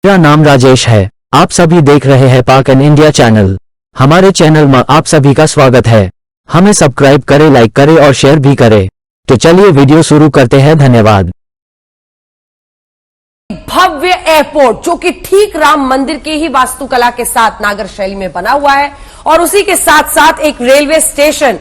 मेरा नाम राजेश है। आप सभी देख रहे हैं पाक एंड इंडिया चैनल। हमारे चैनल में आप सभी का स्वागत है। हमें सब्सक्राइब करें, लाइक करें और शेयर भी करें। तो चलिए वीडियो शुरू करते हैं। धन्यवाद। भव्य एयरपोर्ट जो कि ठीक राम मंदिर की ही वास्तुकला के साथ नागर शैली में बना हुआ है और उसी के साथ साथ एक रेलवे स्टेशन,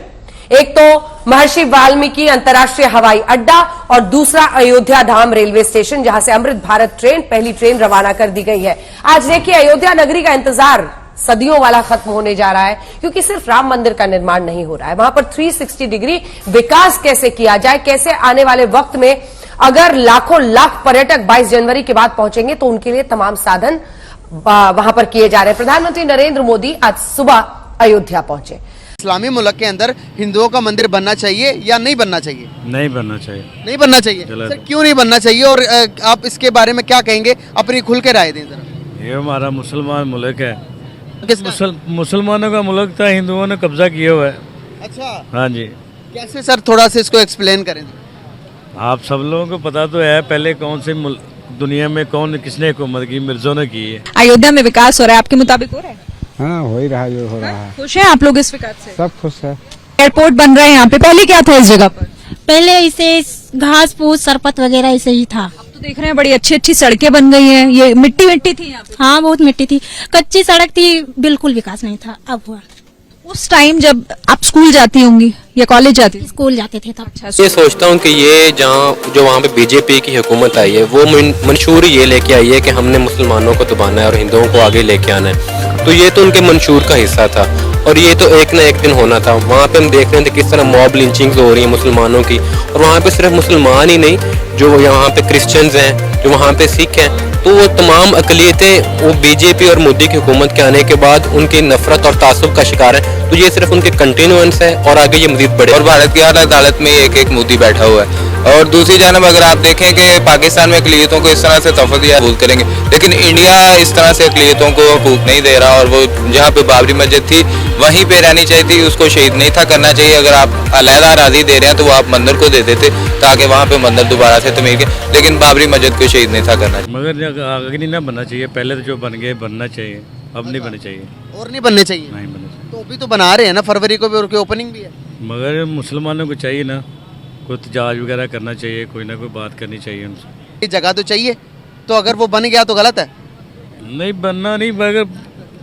एक तो महर्षि वाल्मीकि अंतर्राष्ट्रीय हवाई अड्डा और दूसरा अयोध्या धाम रेलवे स्टेशन, जहां से अमृत भारत ट्रेन, पहली ट्रेन रवाना कर दी गई है। आज देखिए, अयोध्या नगरी का इंतजार सदियों वाला खत्म होने जा रहा है, क्योंकि सिर्फ राम मंदिर का निर्माण नहीं हो रहा है, वहां पर 360 डिग्री विकास कैसे किया जाए, कैसे आने वाले वक्त में अगर लाखों लाख पर्यटक 22 जनवरी के बाद पहुंचेंगे तो उनके लिए तमाम साधन वहां पर किए जा रहे हैं। प्रधानमंत्री नरेंद्र मोदी आज सुबह अयोध्या पहुंचे। इस्लामी मुल्क के अंदर हिंदुओं का मंदिर बनना चाहिए या नहीं बनना चाहिए? नहीं बनना चाहिए। नहीं बनना चाहिए। सर, क्यों नहीं बनना चाहिए और आप इसके बारे में क्या कहेंगे? अपनी खुल के राय दें जरा। ये हमारा मुसलमान मुल्क है। किस मुसलमानों का मुल्क था, हिंदुओं ने कब्जा किया हुआ है। अच्छा, हाँ जी। कैसे सर, थोड़ा सा इसको एक्सप्लेन करें। आप सब लोगों को पता तो है पहले कौन से दुनिया में कौन किसने हुकूमत की, मिर्जों ने की है। अयोध्या में विकास हो रहा है, आपके मुताबिक हो रहा है? हाँ, हो ही रहा है, जो हो रहा है। खुश हैं आप लोग इस विकास से? सब खुश है। एयरपोर्ट बन रहा है यहाँ पे, पहले क्या था इस जगह पर? पहले इसे घास फूस सरपत वगैरह ऐसे ही था। अब तो देख रहे हैं बड़ी अच्छी अच्छी सड़कें बन गई हैं। ये मिट्टी मिट्टी थी यहाँ पे? हाँ, बहुत मिट्टी थी, कच्ची सड़क थी, बिल्कुल विकास नहीं था। अब हुआ। उस टाइम जब आप स्कूल जाती होंगी या कॉलेज जाती? स्कूल जाते थे तब। अच्छा, ये सोचता हूँ कि ये जो वहाँ पे बीजेपी की हुकूमत आई है, वो मंशूर ये लेके आई है कि हमने मुसलमानों को दबाना है और हिंदुओं को आगे लेके आना है। तो ये तो उनके मंशूर का हिस्सा था और ये तो एक ना एक दिन होना था। वहाँ पे हम देख रहे थे किस तरह मॉब लिंचिंग्स हो रही है मुसलमानों की, और वहाँ पे सिर्फ मुसलमान ही नहीं, जो यहाँ पे क्रिश्चियंस हैं, जो वहाँ पे सिख हैं, तो वो तमाम अकलियतें वो बीजेपी और मोदी की हुकूमत के आने के बाद उनकी नफरत और तासुब का शिकार है। तो ये सिर्फ उनके कंटिन्यूएंस है और आगे ये मजीद बढ़े। और भारत की हर अदालत में एक मोदी बैठा हुआ है। और दूसरी जानब अगर आप देखें कि पाकिस्तान में अकलियतों को इस तरह से तोहफा दिया कबूल करेंगे, लेकिन इंडिया इस तरह से अकलियतों को हकूक नहीं दे रहा। और वो जहाँ पे बाबरी मस्जिद थी वहीं पे रहनी चाहिए थी, उसको शहीद नहीं था करना चाहिए। अगर आप अलहदा राजी दे रहे हैं तो वो आप मंदिर को दे देते ताकि वहाँ पे मंदिर दोबारा से तमीर के, लेकिन बाबरी मस्जिद को शहीद नहीं था करना चाहिए। मगर आगे नहीं ना बनना चाहिए, पहले तो जो बन गए बनना चाहिए, अब नहीं बनना चाहिए। और नहीं बनने चाहिए? नहीं बनना चाहिए। तो अभी तो बना रहे हैं ना, फरवरी को भी उनकी ओपनिंग भी है। मगर मुसलमानों को चाहिए ना, कोई तजाज वगैरह करना चाहिए, कोई ना कोई बात करनी चाहिए उनसे। ये जगह तो चाहिए, तो अगर वो बन गया तो गलत है? नहीं बनना नहीं, मगर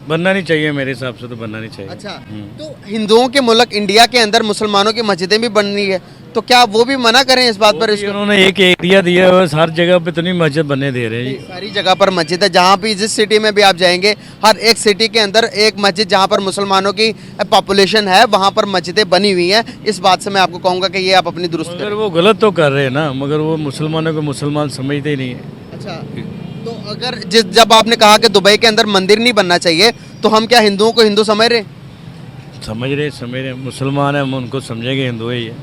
बनना नहीं चाहिए, मेरे हिसाब से तो बनना नहीं चाहिए। अच्छा, तो हिंदुओं के मुल्क इंडिया के अंदर मुसलमानों की मस्जिदें भी बननी है, तो क्या वो भी मना करें इस बात पर? इसको उन्होंने एक एरिया दिया है, हर जगह पे तो नहीं मस्जिद बनने दे रहे हैं। सारी जगह पर मस्जिद है, जहाँ भी जिस सिटी में भी आप जाएंगे, हर एक सिटी के अंदर एक मस्जिद जहाँ पर मुसलमानों की पॉपुलेशन है वहाँ पर मस्जिदें बनी हुई हैं। इस बात से मैं आपको कहूँगा कि ये आप अपनी दुरुस्त मगर वो गलत तो कर रहे हैं ना, मगर वो मुसलमानों को मुसलमान समझते ही नहीं है। अच्छा, तो अगर जब आपने कहा कि दुबई के अंदर मंदिर नहीं बनना चाहिए, तो हम क्या हिंदुओं को हिंदू समझ रहे? समझ रहे मुसलमान है, हम उनको समझेंगे हिंदू ही है।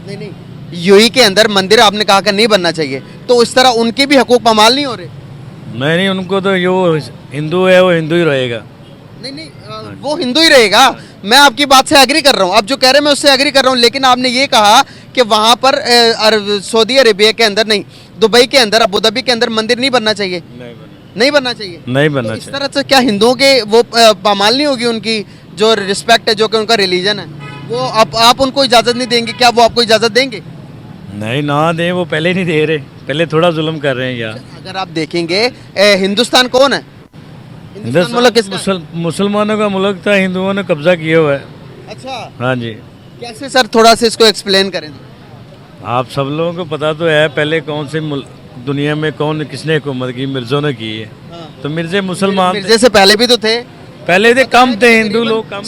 नहीं, यूएई के अंदर मंदिर आपने कहा कि नहीं बनना चाहिए, तो इस तरह उनके भी हकूक पामाल नहीं हो रहे? नहीं, उनको तो जो हिंदू है वो हिंदू ही रहेगा। नहीं, वो हिंदू ही रहेगा। मैं आपकी बात से एग्री कर रहा हूँ, आप जो कह रहे हैं मैं उससे एग्री कर रहा हूँ, लेकिन आपने ये कहा कि वहाँ पर सऊदी अरेबिया के अंदर नहीं, दुबई के अंदर, अबू धाबी के अंदर मंदिर नहीं बनना चाहिए। नहीं बनना चाहिए। नहीं बनना चाहिए। इस तरह से क्या हिंदुओं के वो पामाल नहीं होगी? उनकी जो रिस्पेक्ट है, जो कि उनका रिलीजन है, वो आप उनको इजाज़त नहीं देंगे? क्या वो आपको इजाज़त देंगे? नहीं ना दें, वो पहले नहीं दे रहे, पहले थोड़ा जुल्म कर रहे हैं यार। अगर आप देखेंगे हिंदुस्तान कौन है? मुसलमानों का मुल्क था, हिंदुओं ने कब्जा किया हुआ है। अच्छा, हाँ जी। कैसे सर, थोड़ा सा इसको एक्सप्लेन करें। आप सब लोगों को पता तो है पहले कौन से दुनिया में कौन किसने हुकूमत की, मिर्जों ने की है। तो मिर्जे मुसलमान, मिर्जे से पहले भी तो थे। पहले थे, कम थे हिंदू लोग, कम।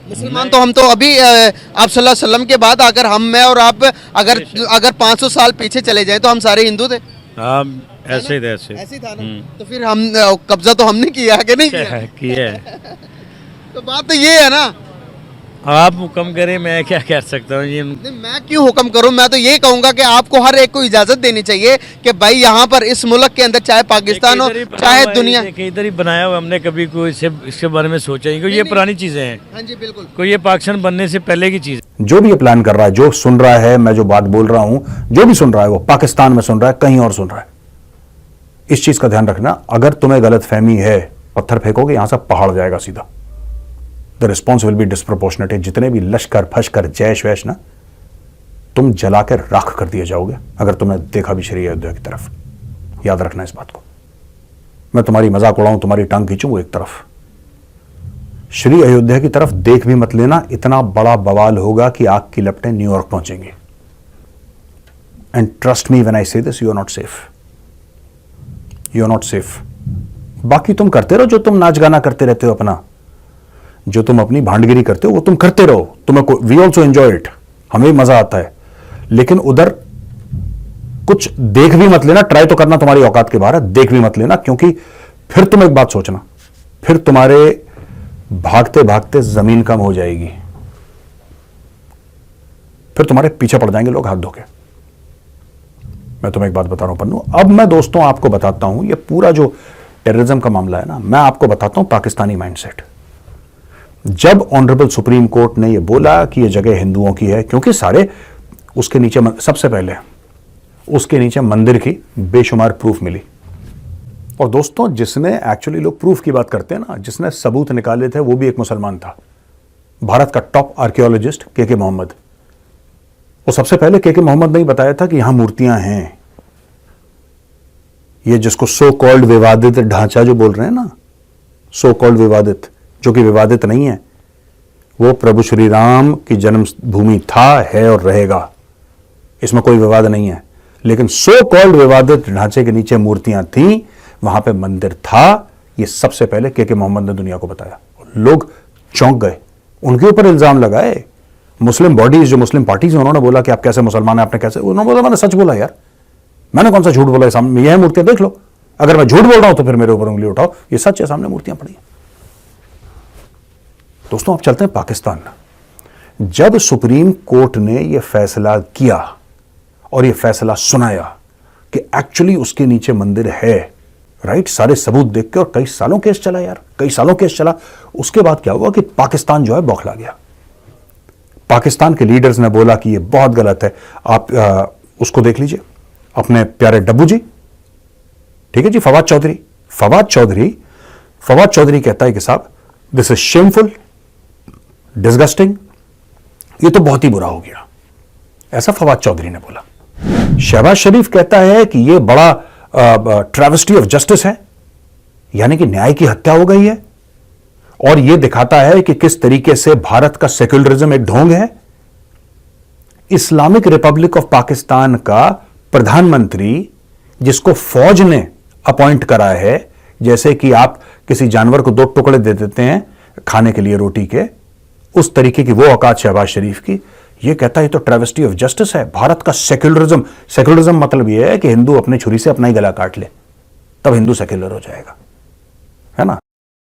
मुसलमान तो हम तो अभी आप सल्लल्लाहु अलैहि वसल्लम के बाद अगर मैं और आप अगर 500 साल पीछे चले जाएं तो हम सारे हिंदू थे। हाँ, ऐसे थे, ऐसे ऐसे था ना। तो फिर हम कब्जा तो हमने किया कि नहीं किया? तो बात तो ये है ना। आप हुक्म करें, मैं क्या कह सकता हूँ? ये मैं क्यों हुक्म करूं? मैं तो ये कहूंगा कि आपको हर एक को इजाजत देनी चाहिए कि भाई यहाँ पर इस मुल्क के अंदर, चाहे पाकिस्तान हो चाहे दुनिया, इधर ही बनाया हुआ, हमने कभी कोई इसके बारे में सोचा ही? क्योंकि ये पुरानी चीजें हैं। हाँ जी, बिल्कुल। कोई ये पाकिस्तान बनने से पहले की चीज। जो भी ये प्लान कर रहा है, जो सुन रहा है, मैं जो बात बोल रहा हूं, जो भी सुन रहा है वो पाकिस्तान में सुन रहा है, कहीं और सुन रहा है। इस चीज का ध्यान रखना, अगर तुम्हें गलत फहमी है, पत्थर फेंकोगे यहां से पहाड़ जाएगा सीधा। The response will be disproportionate. जितने भी लश्कर फश्कर जैश वैश ना, तुम जला के राख कर दिए जाओगे अगर तुमने देखा भी श्री अयोध्या की तरफ। याद रखना इस बात को। मैं तुम्हारी मजाक उड़ाऊं, तुम्हारी टांग खींचूं एक तरफ, श्री अयोध्या की तरफ देख भी मत लेना। इतना बड़ा बवाल होगा कि आग की लपटें न्यूयॉर्क पहुंचेंगी। And trust me when I say this, you are not safe, you are not safe. बाकी तुम करते रहो जो तुम नाच गाना करते रहते हो, अपना जो तुम अपनी भांडगिरी करते हो वो तुम करते रहो। तुम्हें वी ऑल्सो एंजॉय इट, हमें मजा आता है। लेकिन उधर कुछ देख भी मत लेना। ट्राई तो करना तुम्हारी औकात के बाहर है, देख भी मत लेना, क्योंकि फिर तुम एक बात सोचना, फिर तुम्हारे भागते भागते जमीन कम हो जाएगी, फिर तुम्हारे पीछे पड़ जाएंगे लोग हाथ धो के। मैं तुम्हें एक बात बता रहा हूं पन्नू, अब मैं दोस्तों आपको बताता हूं, ये पूरा जो टेररिज्म का मामला है ना, मैं आपको बताता हूं पाकिस्तानी माइंडसेट। जब ऑनरेबल सुप्रीम कोर्ट ने ये बोला कि ये जगह हिंदुओं की है, क्योंकि सारे उसके नीचे, सबसे पहले उसके नीचे मंदिर की बेशुमार प्रूफ मिली। और दोस्तों जिसने एक्चुअली, लोग प्रूफ की बात करते हैं ना, जिसने सबूत निकाले थे वो भी एक मुसलमान था, भारत का टॉप आर्कियोलॉजिस्ट के मोहम्मद। वो सबसे पहले के मोहम्मद ने ही बताया था कि यहां मूर्तियां हैं। ये जिसको सो कॉल्ड विवादित ढांचा जो बोल रहे हैं ना, सो कॉल्ड विवादित, जो कि विवादित नहीं है, वो प्रभु श्री राम की जन्मभूमि था, है और रहेगा, इसमें कोई विवाद नहीं है। लेकिन सो कॉल्ड विवादित ढांचे के नीचे मूर्तियां थीं, वहां पे मंदिर था, ये सबसे पहले के मोहम्मद ने दुनिया को बताया। लोग चौंक गए, उनके ऊपर इल्जाम लगाए। मुस्लिम बॉडीज, जो मुस्लिम पार्टीज, उन्होंने बोला कि आप कैसे मुसलमान हैं, आपने कैसे, उन्होंने बोला मैंने सच बोला यार, मैंने कौन सा झूठ बोला है, सामने यह मूर्तियां देख लो, अगर मैं झूठ बोल रहा हूं तो फिर मेरे ऊपर उंगली उठाओ, ये सच है, सामने मूर्तियां पड़ी हैं। दोस्तों अब चलते हैं पाकिस्तान। जब सुप्रीम कोर्ट ने यह फैसला किया और यह फैसला सुनाया कि एक्चुअली उसके नीचे मंदिर है, राइट, सारे सबूत देख के, और कई सालों केस चला यार, कई सालों केस चला, उसके बाद क्या हुआ कि पाकिस्तान जो है बौखला गया। पाकिस्तान के लीडर्स ने बोला कि ये बहुत गलत है। आप उसको देख लीजिए, अपने प्यारे डब्बू जी, ठीक है जी, फवाद चौधरी कहता है कि साहब दिस इज शेमफुल, डिस्गस्टिंग, ये तो बहुत ही बुरा हो गया, ऐसा फवाद चौधरी ने बोला। शहबाज शरीफ कहता है कि ये बड़ा ट्रेवेस्टी ऑफ जस्टिस है, यानी कि न्याय की हत्या हो गई है, और यह दिखाता है कि किस तरीके से भारत का सेक्युलरिज्म एक ढोंग है। इस्लामिक रिपब्लिक ऑफ पाकिस्तान का प्रधानमंत्री, जिसको फौज ने अपॉइंट करा है, जैसे कि आप किसी जानवर को 2 टुकड़े दे देते हैं खाने के लिए रोटी के, उस तरीके की वो औकात शहबाज शरीफ की, ये कहता है तो ट्रेवेस्टी ऑफ जस्टिस है। भारत का सेक्युलरिज्म मतलब ये है कि हिंदू अपने छुरी से अपना ही गला काट ले, तब हिंदू सेक्युलर हो जाएगा, है ना।